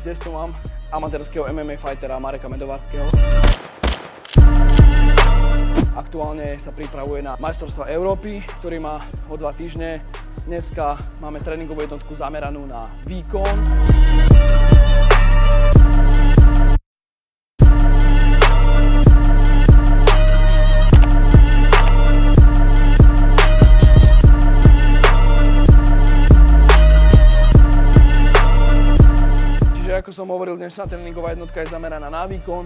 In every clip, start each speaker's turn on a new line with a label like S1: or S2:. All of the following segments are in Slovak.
S1: Dnes tu mám amatérského MMA fightera Mareka Medovarského. Aktuálne sa pripravuje na majstrovstvá Európy, ktorý má o 2 týždne. Dneska máme tréningovú jednotku zameranú na výkon. Ako som hovoril, dnešná tréningová jednotka je zameraná na výkon.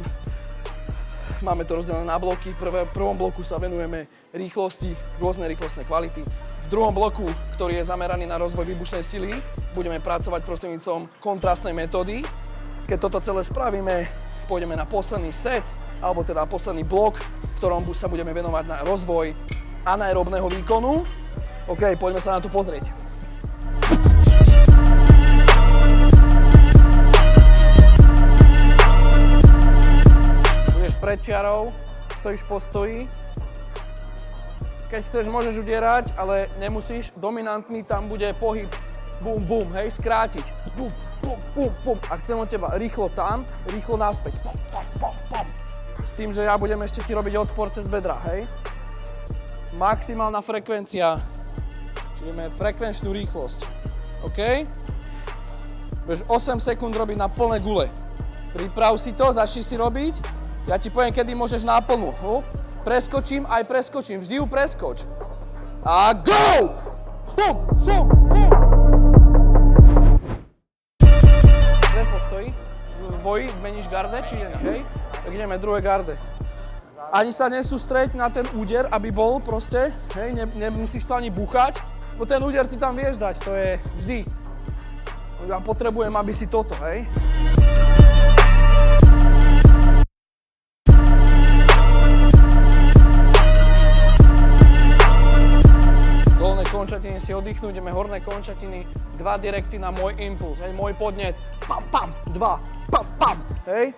S1: Máme to rozdelené na bloky. V prvom bloku sa venujeme rýchlosti, rôzne rýchlostné kvality. V druhom bloku, ktorý je zameraný na rozvoj výbušnej sily, budeme pracovať prostredníctvom kontrastnej metódy. Keď toto celé spravíme, pôjdeme na posledný set, alebo teda posledný blok, v ktorom sa budeme venovať na rozvoj anaerobného výkonu. OK, poďme sa na to pozrieť. Pred čiarou, stojíš po stoji. Keď chceš, môžeš udierať, ale nemusíš. Dominantný tam bude pohyb bum, bum, hej, skrátiť. Bum, bum, bum, bum. A chcem od teba rýchlo tam, rýchlo naspäť. Pom, pom, pom, pom. S tým, že ja budem ešte ti robiť odpor cez bedra, hej. Maximálna frekvencia. Čiže ideme frekvenčnú rýchlosť. OK? Budeš 8 sekúnd robiť na plné gule. Priprav si to, začni si robiť. Ja ti poviem, kedy môžeš náplnu. Preskočím, aj preskočím. Vždy ju preskoč. A go! Bum, bum, bum. Len postoji. V boji zmeníš garde, či nie? Hej? Tak ideme druhé garde. Ani sa nesústreď na ten úder, aby bol proste. Hej? Nemusíš to ani buchať, bo ten úder ty tam vieš dať. To je vždy. Ja potrebujem, aby si toto, hej? Končatiny si oddychnú, ideme horné končatiny, 2 direkty na môj impuls, hej, môj podnet, pam, pam, 2, pam, pam, hej.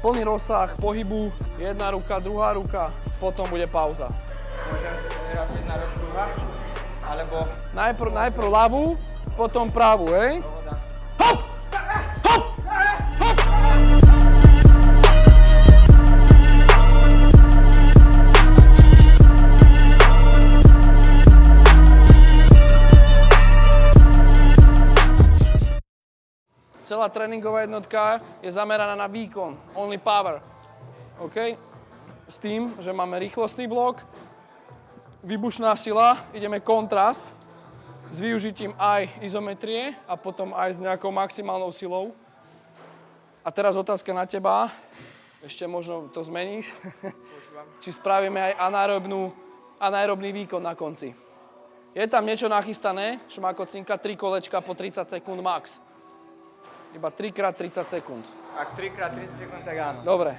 S1: Plný rozsah pohybu, jedna ruka, druhá ruka, potom bude pauza.
S2: Môžem si raz jedna rozprúha, alebo...
S1: Najprv ľavú, potom pravú, hej. Hop! Hop! Hop! Celá tréningová jednotka je zameraná na výkon, only power. OK? S tým, že máme rýchlostný blok, výbušná sila, ideme kontrast s využitím aj izometrie a potom aj s nejakou maximálnou silou. A teraz otázka na teba, ešte možno to zmeníš, či spravíme aj anaerobný výkon na konci. Je tam niečo nachystané, šmakocinka, 3 kolečka po 30 sekúnd max. Iba 3x30 sekúnd.
S2: Ak 3x30 sekúnd, tak áno.
S1: Dobre.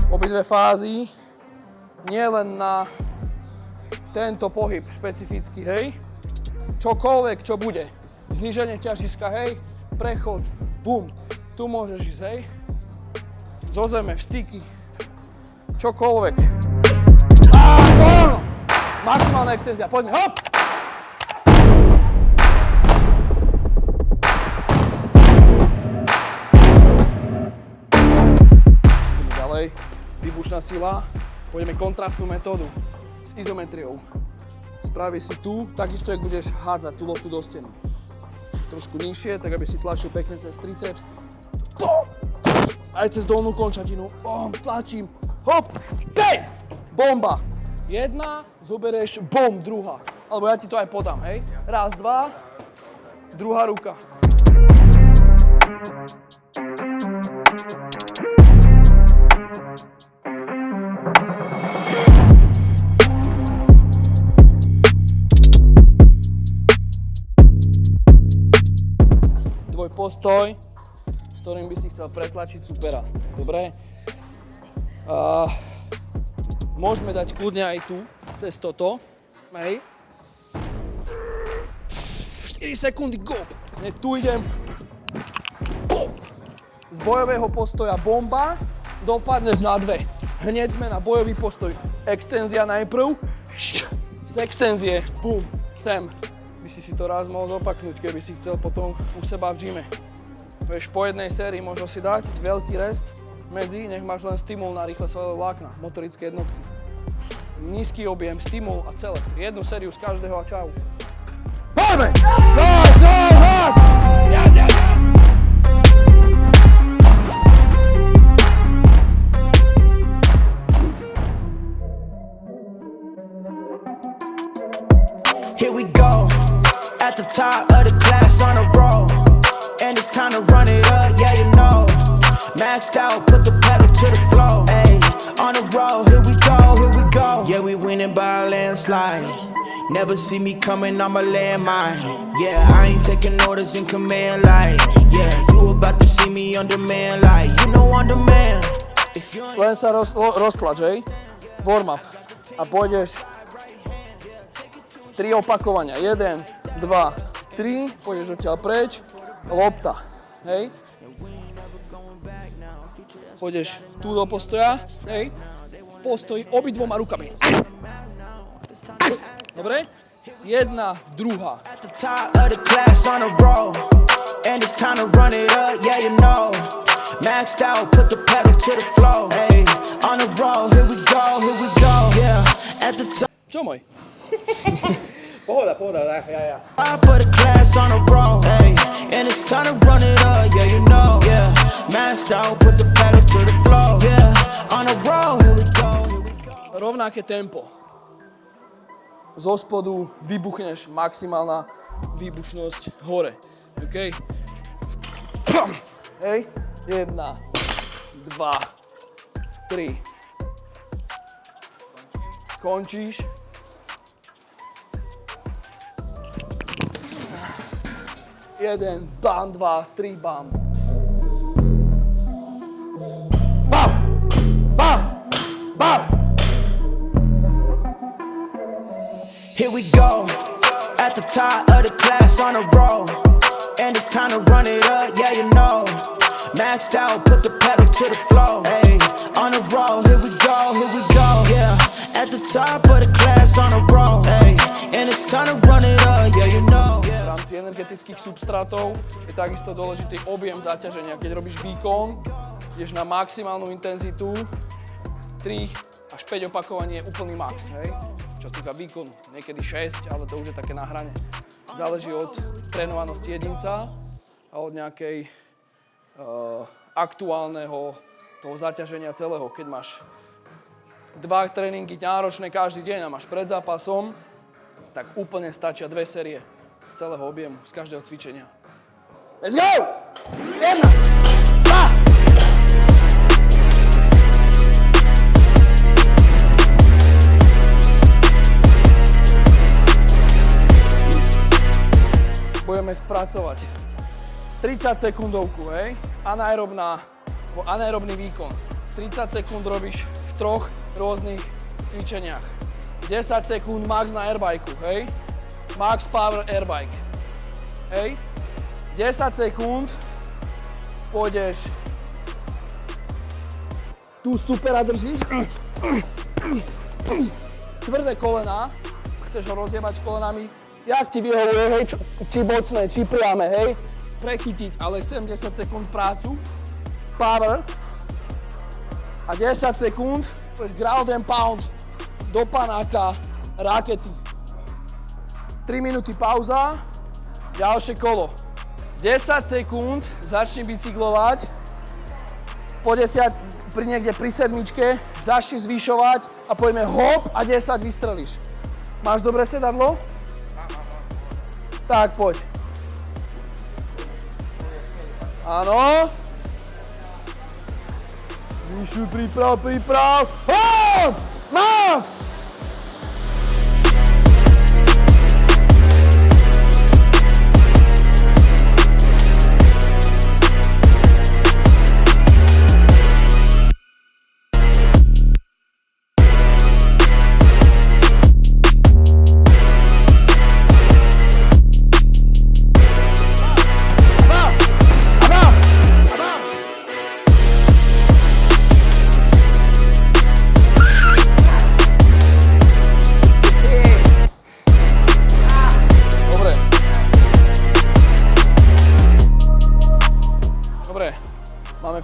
S1: Obidve fázy, nie len na tento pohyb špecificky, hej. Čokoľvek, čo bude. Zníženie ťažiska, hej. Prechod, bum. Tu môžeš ísť, hej. Zo zeme, vstyky. Čokoľvek. Maximálna extenzia, poďme, hop! Ideme ďalej. Výbušná sila. Pôjdeme kontrastnú metódu s izometriou. Spravíš si tu, takisto, jak budeš hádzať tú loptu do steny. Trošku nižšie, tak aby si tlačil pekne cez triceps. Aj cez dolnú končatinu. Tlačím. Hop! Hej! Bomba! Jedna, zoberieš, bom, druhá. Alebo ja ti to aj podám, hej? Raz, dva, druhá ruka. Tvoj postoj, s ktorým by si chcel pretlačiť supera. Dobre? Môžeme dať kľudne aj tu, cez toto. Hej. 4 sekundy, go! Tu idem. Bum! Z bojového postoja bomba, dopadneš na 2. Hneď sme na bojový postoj. Extenzia najprv, z extenzie, bum, sem. By si to raz mohol zopaknúť, keby si chcel potom u seba v gyme. Vieš, po jednej sérii možno si dať veľký rest medzi, nech máš len stimul na rýchle svalové vlákna, motorické jednotky. Nízky objem, stimul a celé. Jednu sériu z každého a čau. Poďme! Viac!
S3: Here we go, at the top of the class on a roll, and it's time to run it up, yeah you know. Maxed out, put the pedal to the floor, ayy, on the road, here we go. Yeah, we winning by a landslide. Never see me coming on my landmine. Yeah, I ain't taking orders in command, like, yeah, you about to see me on demand, like, you know on demand. If you ain't
S1: Len sa roztlač, hej? Warm up. A pôjdeš 3 opakovania. 1, 2, 3. Pôjdeš odtiaľ preč. Lopta. Hej? Pôjdeš tu do postoja. Hej? V postoji obidvoma rukami. Dobre? 1, 2.
S3: at the top of the class on a roll, and it's time to run it up, yeah you know. Maxed out, put the pedal to the floor, ayy, on the road, here we go, yeah, at the top.
S1: Čo môj?
S2: Pohoda, ja.
S3: Top of the class on a roll, ayy, and it's time to run it up, yeah you know, yeah. Maxed out, put the pedal to the floor, yeah, on the road, here we go.
S1: Rovnaké tempo. Zo spodu vybuchneš, maximálna výbušnosť hore. OK? Hej? 1, 2, 3. Končíš. Jeden, bam, 2, 3, bam. Bam! Bam! Bam!
S3: Here we go, at the top of the class on a roll, and it's time to run it up, yeah you know. Maxed out, put the pedal to the floor, ayy, on the roll, here we go, yeah. At the top of the class on a roll, ayy, and it's time to run it up, yeah you know.
S1: V rámci energetických substrátov je takisto dôležitý objem zaťaženia. Keď robíš výkon, ideš na maximálnu intenzitu, 3 až 5 opakovaní je úplný max, hej? Čo sa týka výkonu, niekedy 6, ale to už je také na hrane. Záleží od trénovanosti jedinca a od nejakej aktuálneho toho zaťaženia celého. Keď máš 2 tréningy náročné každý deň a máš pred zápasom, tak úplne stačia 2 série z celého objemu, z každého cvičenia. Let's go! 1, 2! Budeme spracovať 30 sekundovku, hej? Anaerobný výkon. 30 sekúnd robíš v 3 rôznych cvičeniach. 10 sekúnd max na airbike, hej? Max power airbike. Hej? 10 sekúnd pôjdeš tu supera držíš. Tvrdé kolená. Chceš ho rozjebať kolenami. Jak ti vyhovuje, hej, či bočné, či priame, hej, prechytiť, ale chcem 10 sekúnd prácu, power, a 10 sekúnd, ground and pound, do panáka, rakety. 3 minúty pauza, ďalšie kolo. 10 sekúnd, začni bicyklovať, po 10, niekde pri sedmičke, začni zvyšovať a poďme hop a 10 vystrelíš. Máš dobré sedadlo? Tak, poď. Áno. Vyššiu príprav. Hop! Max!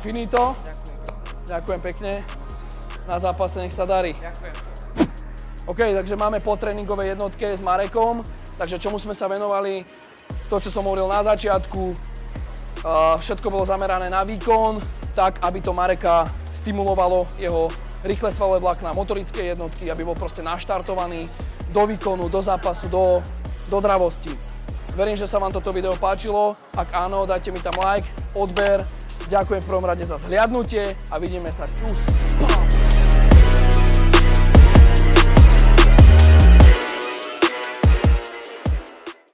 S1: finito.
S2: Ďakujem.
S1: Ďakujem pekne. Na zápase nech sa darí.
S2: Ďakujem.
S1: OK, takže máme po tréningovej jednotke s Marekom. Takže čomu sme sa venovali, to, čo som hovoril na začiatku, všetko bolo zamerané na výkon, tak, aby to Mareka stimulovalo jeho rýchle svalové vlákna, motorické jednotky, aby bol proste naštartovaný do výkonu, do zápasu, do dravosti. Verím, že sa vám toto video páčilo. Ak áno, dajte mi tam like, odber. Ďakujem v prvom rade za zhliadnutie a vidíme sa. Čus!